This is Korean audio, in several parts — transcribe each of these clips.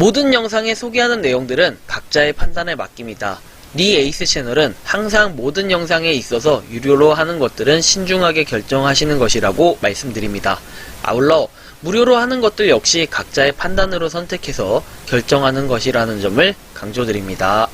모든 영상에 소개하는 내용들은 각자의 판단에 맡깁니다. 니 에이스 채널은 항상 모든 영상에 있어서 유료로 하는 것들은 신중하게 결정하시는 것이라고 말씀드립니다. 아울러 무료로 하는 것들 역시 각자의 판단으로 선택해서 결정하는 것이라는 점을 강조드립니다.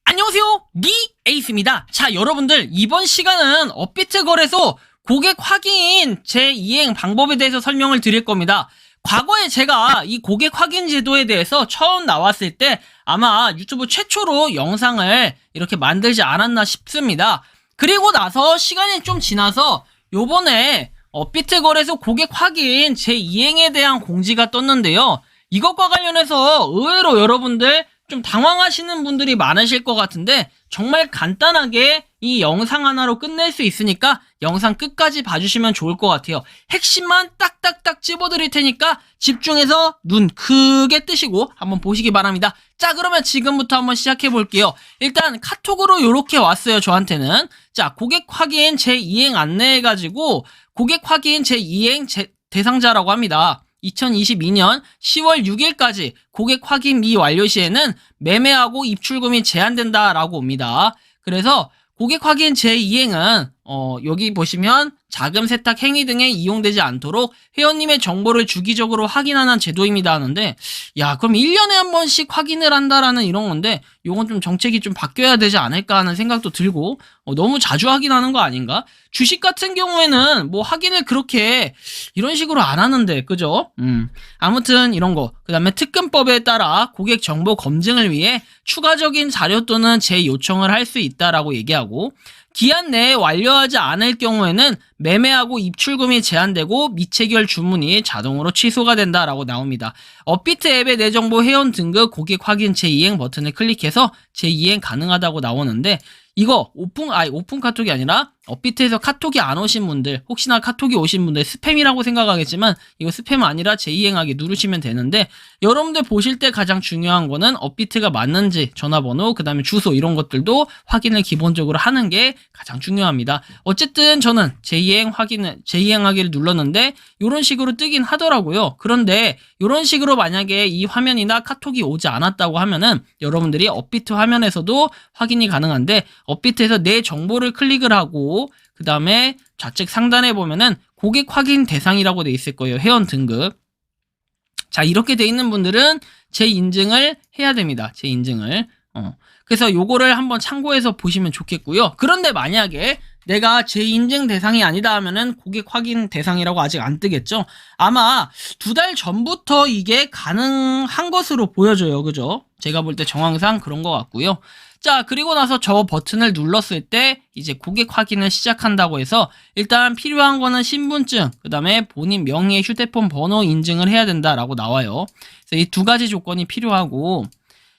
안녕하세요, 니 에이스입니다. 자, 여러분들, 이번 시간은 업비트 거래소 고객 확인 제2행 방법에 대해서 설명을 드릴 겁니다. 과거에 제가 이 고객 확인 제도에 대해서 처음 나왔을 때 아마 유튜브 최초로 영상을 이렇게 만들지 않았나 싶습니다. 그리고 나서 시간이 좀 지나서 요번에 업비트 거래소 고객 확인 제2행에 대한 공지가 떴는데요. 이것과 관련해서 의외로 여러분들 좀 당황하시는 분들이 많으실 것 같은데 정말 간단하게 이 영상 하나로 끝낼 수 있으니까 영상 끝까지 봐주시면 좋을 것 같아요. 핵심만 딱딱딱 찝어드릴 테니까 집중해서 눈 크게 뜨시고 한번 보시기 바랍니다. 자, 그러면 지금부터 한번 시작해 볼게요. 일단 카톡으로 이렇게 왔어요, 저한테는. 자, 고객 확인 제2행 안내해가지고 고객 확인 제2행 대상자라고 합니다. 2022년 10월 6일까지 고객 확인 미완료 시에는 매매하고 입출금이 제한된다라고 옵니다. 그래서 고객 확인 제2행은 여기 보시면 자금 세탁 행위 등에 이용되지 않도록 회원님의 정보를 주기적으로 확인하는 제도입니다 하는데, 야, 그럼 1년에 한 번씩 확인을 한다라는 이런 건데 요건 좀 정책이 좀 바뀌어야 되지 않을까 하는 생각도 들고, 너무 자주 확인하는 거 아닌가? 주식 같은 경우에는 뭐 확인을 그렇게 이런 식으로 안 하는데, 그죠? 아무튼 이런 거. 그 다음에 특근법에 따라 고객 정보 검증을 위해 추가적인 자료 또는 재요청을 할 수 있다라고 얘기하고, 기한 내에 완료하지 않을 경우에는 매매하고 입출금이 제한되고 미체결 주문이 자동으로 취소가 된다라고 나옵니다. 업비트 앱의 내 정보 회원 등급 고객 확인 제2행 버튼을 클릭해서 제2행 가능하다고 나오는데, 이거 오픈 카톡이 아니라 업비트에서 카톡이 안 오신 분들, 혹시나 카톡이 오신 분들 스팸이라고 생각하겠지만 이거 스팸 아니라 제2행하기 누르시면 되는데, 여러분들 보실 때 가장 중요한 거는 업비트가 맞는지 전화번호, 그 다음에 주소 이런 것들도 확인을 기본적으로 하는 게 가장 중요합니다. 어쨌든 저는 제2행하기를 눌렀는데 이런 식으로 뜨긴 하더라고요. 그런데 이런 식으로 만약에 이 화면이나 카톡이 오지 않았다고 하면은 여러분들이 업비트 화면에서도 확인이 가능한데, 업비트에서 내 정보를 클릭을 하고 그 다음에 좌측 상단에 보면은 고객 확인 대상이라고 돼 있을 거예요. 회원 등급. 자, 이렇게 돼 있는 분들은 재인증을 해야 됩니다. 재인증을. 그래서 요거를 한번 참고해서 보시면 좋겠고요. 그런데 만약에 내가 재인증 대상이 아니다 하면은 고객 확인 대상이라고 아직 안 뜨겠죠? 아마 2달 전부터 이게 가능한 것으로 보여져요. 그죠? 제가 볼 때 정황상 그런 것 같고요. 자, 그리고 나서 저 버튼을 눌렀을 때 이제 고객 확인을 시작한다고 해서 일단 필요한 거는 신분증, 그 다음에 본인 명의의 휴대폰 번호 인증을 해야 된다라고 나와요. 그래서 이 2가지 조건이 필요하고,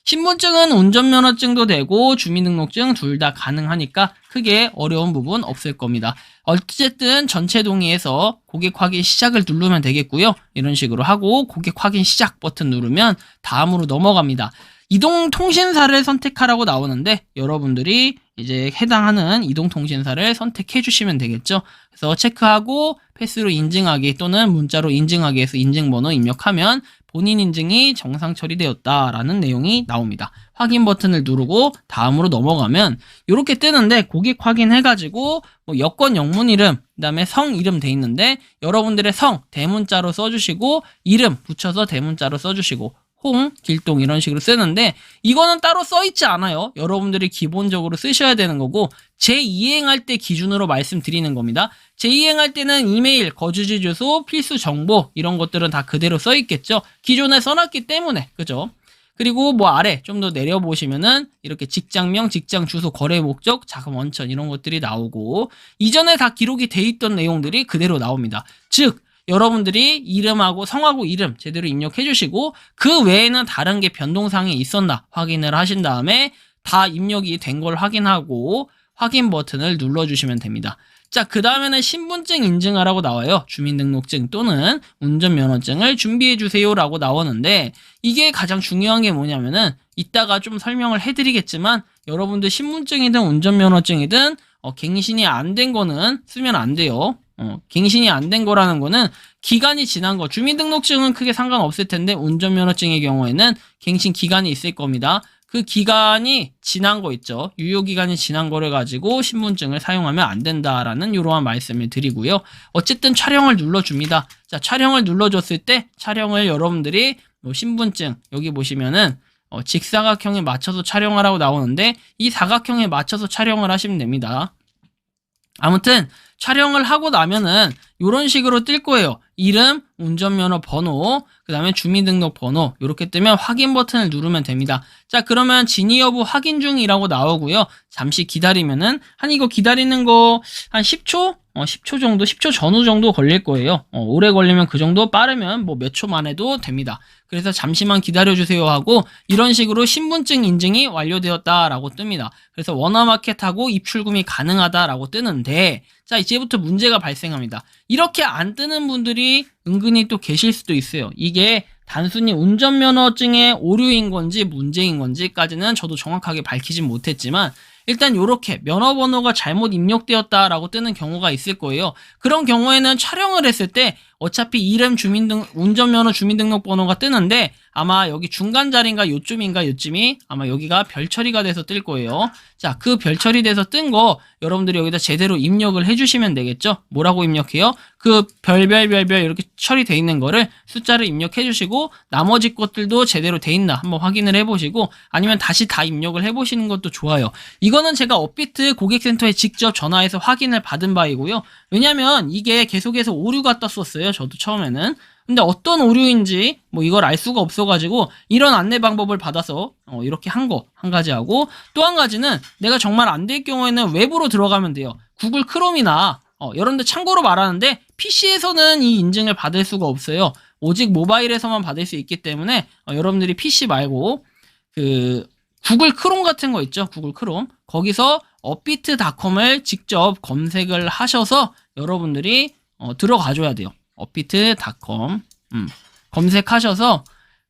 신분증은 운전면허증도 되고 주민등록증 둘 다 가능하니까 크게 어려운 부분 없을 겁니다. 어쨌든 전체 동의해서 고객 확인 시작을 누르면 되겠고요. 이런 식으로 하고 고객 확인 시작 버튼 누르면 다음으로 넘어갑니다. 이동통신사를 선택하라고 나오는데 여러분들이 이제 해당하는 이동통신사를 선택해 주시면 되겠죠. 그래서 체크하고 패스로 인증하기 또는 문자로 인증하기에서 인증번호 입력하면 본인 인증이 정상 처리되었다라는 내용이 나옵니다. 확인 버튼을 누르고 다음으로 넘어가면 이렇게 뜨는데, 고객 확인해가지고 뭐 여권 영문 이름, 그 다음에 성 이름 돼 있는데 여러분들의 성 대문자로 써주시고 이름 붙여서 대문자로 써주시고 홍, 길동 이런 식으로 쓰는데 이거는 따로 써있지 않아요. 여러분들이 기본적으로 쓰셔야 되는 거고, 제2행할 때 기준으로 말씀드리는 겁니다. 제2행할 때는 이메일, 거주지 주소, 필수 정보 이런 것들은 다 그대로 써있겠죠. 기존에 써놨기 때문에. 그죠? 그리고 뭐 아래 좀 더 내려보시면은 이렇게 직장명, 직장 주소, 거래 목적, 자금 원천 이런 것들이 나오고, 이전에 다 기록이 돼 있던 내용들이 그대로 나옵니다. 즉 여러분들이 이름하고 성하고 이름 제대로 입력해 주시고 그 외에는 다른 게 변동사항이 있었나 확인을 하신 다음에 다 입력이 된 걸 확인하고 확인 버튼을 눌러주시면 됩니다. 자, 그 다음에는 신분증 인증하라고 나와요. 주민등록증 또는 운전면허증을 준비해주세요 라고 나오는데, 이게 가장 중요한 게 뭐냐면은 이따가 좀 설명을 해드리겠지만 여러분들 신분증이든 운전면허증이든 갱신이 안 된 거는 쓰면 안 돼요. 갱신이 안 된 거라는 거는 기간이 지난 거, 주민등록증은 크게 상관없을 텐데 운전면허증의 경우에는 갱신 기간이 있을 겁니다. 그 기간이 지난 거 있죠. 유효기간이 지난 거를 가지고 신분증을 사용하면 안 된다라는 이러한 말씀을 드리고요. 어쨌든 촬영을 눌러줍니다. 자, 촬영을 눌러줬을 때 촬영을 여러분들이 신분증 여기 보시면은 직사각형에 맞춰서 촬영하라고 나오는데 이 사각형에 맞춰서 촬영을 하시면 됩니다. 아무튼 촬영을 하고 나면은 이런 식으로 뜰 거예요. 이름, 운전면허 번호, 그 다음에 주민등록번호 이렇게 뜨면 확인 버튼을 누르면 됩니다. 자, 그러면 진위 여부 확인 중이라고 나오고요. 잠시 기다리면은 이거 기다리는 거 한 10초? 10초 정도, 10초 전후 정도 걸릴 거예요. 오래 걸리면 그 정도, 빠르면 뭐 몇 초만 해도 됩니다. 그래서 잠시만 기다려주세요 하고 이런 식으로 신분증 인증이 완료되었다라고 뜹니다. 그래서 원화마켓하고 입출금이 가능하다라고 뜨는데 자, 이제부터 문제가 발생합니다. 이렇게 안 뜨는 분들이 은근히 또 계실 수도 있어요. 이게 단순히 운전면허증의 오류인 건지 문제인 건지까지는 저도 정확하게 밝히진 못했지만 일단 이렇게 면허번호가 잘못 입력되었다라고 뜨는 경우가 있을 거예요. 그런 경우에는 촬영을 했을 때 어차피 이름 운전면허 주민등록번호가 뜨는데 아마 여기 중간 자리인가 요쯤이 아마 여기가 별 처리가 돼서 뜰 거예요. 자, 그 별 처리돼서 뜬 거 여러분들이 여기다 제대로 입력을 해주시면 되겠죠? 뭐라고 입력해요? 그 별별별별 이렇게 처리돼 있는 거를 숫자를 입력해 주시고 나머지 것들도 제대로 돼 있나 한번 확인을 해보시고 아니면 다시 다 입력을 해보시는 것도 좋아요. 이거는 제가 업비트 고객센터에 직접 전화해서 확인을 받은 바이고요. 왜냐면 이게 계속해서 오류가 떴었어요. 저도 처음에는. 근데 어떤 오류인지 뭐 이걸 알 수가 없어가지고 이런 안내 방법을 받아서 이렇게 한 가지 하고 또 한 가지는 내가 정말 안 될 경우에는 외부로 들어가면 돼요. 구글 크롬이나 여러분들 참고로 말하는데 PC에서는 이 인증을 받을 수가 없어요. 오직 모바일에서만 받을 수 있기 때문에 여러분들이 PC 말고 그 구글 크롬 같은 거 있죠. 구글 크롬 거기서 업비트닷컴을 직접 검색을 하셔서 여러분들이 들어가줘야 돼요. 업비트닷컴 검색하셔서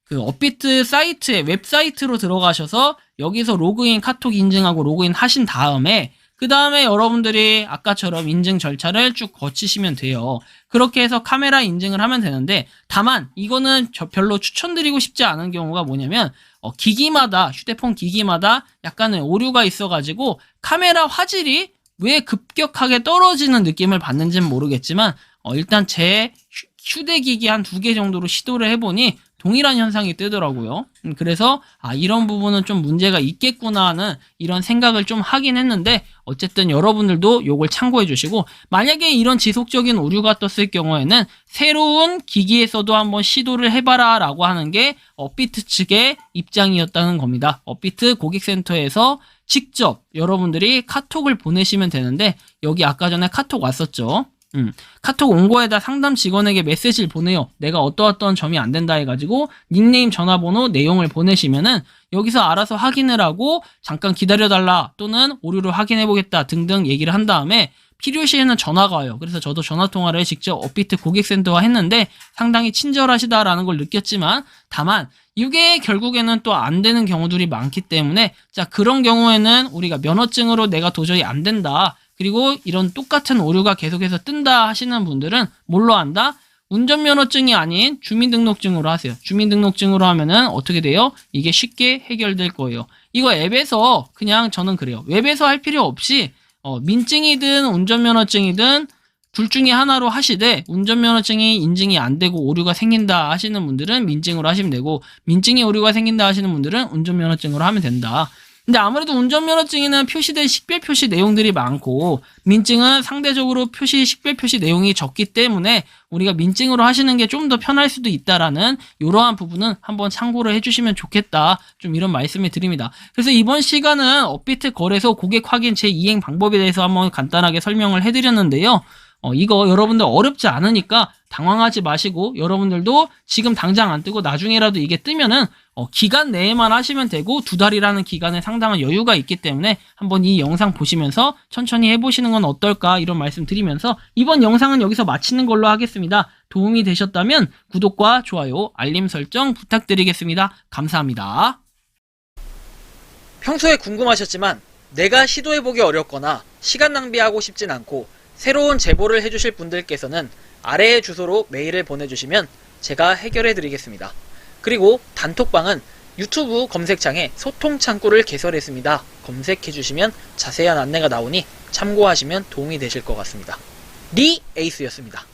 그 업비트 사이트에 웹사이트로 들어가셔서 여기서 로그인 카톡 인증하고 로그인 하신 다음에 그 다음에 여러분들이 아까처럼 인증 절차를 쭉 거치시면 돼요. 그렇게 해서 카메라 인증을 하면 되는데 다만 이거는 별로 추천드리고 싶지 않은 경우가 뭐냐면 기기마다 휴대폰 기기마다 약간의 오류가 있어가지고 카메라 화질이 왜 급격하게 떨어지는 느낌을 받는지는 모르겠지만 일단 제 휴대기기 한 2개 정도로 시도를 해보니 동일한 현상이 뜨더라고요. 그래서 이런 부분은 좀 문제가 있겠구나 하는 이런 생각을 좀 하긴 했는데 어쨌든 여러분들도 요걸 참고해 주시고 만약에 이런 지속적인 오류가 떴을 경우에는 새로운 기기에서도 한번 시도를 해봐라 라고 하는 게 업비트 측의 입장이었다는 겁니다. 업비트 고객센터에서 직접 여러분들이 카톡을 보내시면 되는데 여기 아까 전에 카톡 왔었죠. 카톡 온 거에다 상담 직원에게 메시지를 보내요. 내가 어떠어떤 점이 안 된다 해가지고 닉네임, 전화번호, 내용을 보내시면은 여기서 알아서 확인을 하고 잠깐 기다려달라 또는 오류를 확인해보겠다 등등 얘기를 한 다음에 필요시에는 전화가 와요. 그래서 저도 전화통화를 직접 업비트 고객센터와 했는데 상당히 친절하시다라는 걸 느꼈지만 다만 이게 결국에는 또 안 되는 경우들이 많기 때문에 자 그런 경우에는 우리가 면허증으로 내가 도저히 안 된다. 그리고 이런 똑같은 오류가 계속해서 뜬다 하시는 분들은 뭘로 한다? 운전면허증이 아닌 주민등록증으로 하세요. 주민등록증으로 하면은 어떻게 돼요? 이게 쉽게 해결될 거예요. 이거 앱에서 그냥 저는 그래요. 웹에서 할 필요 없이 민증이든 운전면허증이든 둘 중에 하나로 하시되 운전면허증이 인증이 안 되고 오류가 생긴다 하시는 분들은 민증으로 하시면 되고 민증이 오류가 생긴다 하시는 분들은 운전면허증으로 하면 된다. 근데 아무래도 운전면허증에는 표시된 식별 표시 내용들이 많고 민증은 상대적으로 식별 표시 내용이 적기 때문에 우리가 민증으로 하시는 게 좀 더 편할 수도 있다라는 이러한 부분은 한번 참고를 해주시면 좋겠다. 좀 이런 말씀을 드립니다. 그래서 이번 시간은 업비트 거래소 고객 확인 제2행 방법에 대해서 한번 간단하게 설명을 해드렸는데요. 이거 여러분들 어렵지 않으니까 당황하지 마시고 여러분들도 지금 당장 안 뜨고 나중에라도 이게 뜨면은 기간 내에만 하시면 되고 2달이라는 기간에 상당한 여유가 있기 때문에 한번 이 영상 보시면서 천천히 해보시는 건 어떨까 이런 말씀 드리면서 이번 영상은 여기서 마치는 걸로 하겠습니다. 도움이 되셨다면 구독과 좋아요, 알림 설정 부탁드리겠습니다. 감사합니다. 평소에 궁금하셨지만 내가 시도해보기 어렵거나 시간 낭비하고 싶진 않고 새로운 제보를 해주실 분들께서는 아래의 주소로 메일을 보내주시면 제가 해결해 드리겠습니다. 그리고 단톡방은 유튜브 검색창에 소통 창구를 개설했습니다. 검색해 주시면 자세한 안내가 나오니 참고하시면 도움이 되실 것 같습니다. 리 에이스였습니다.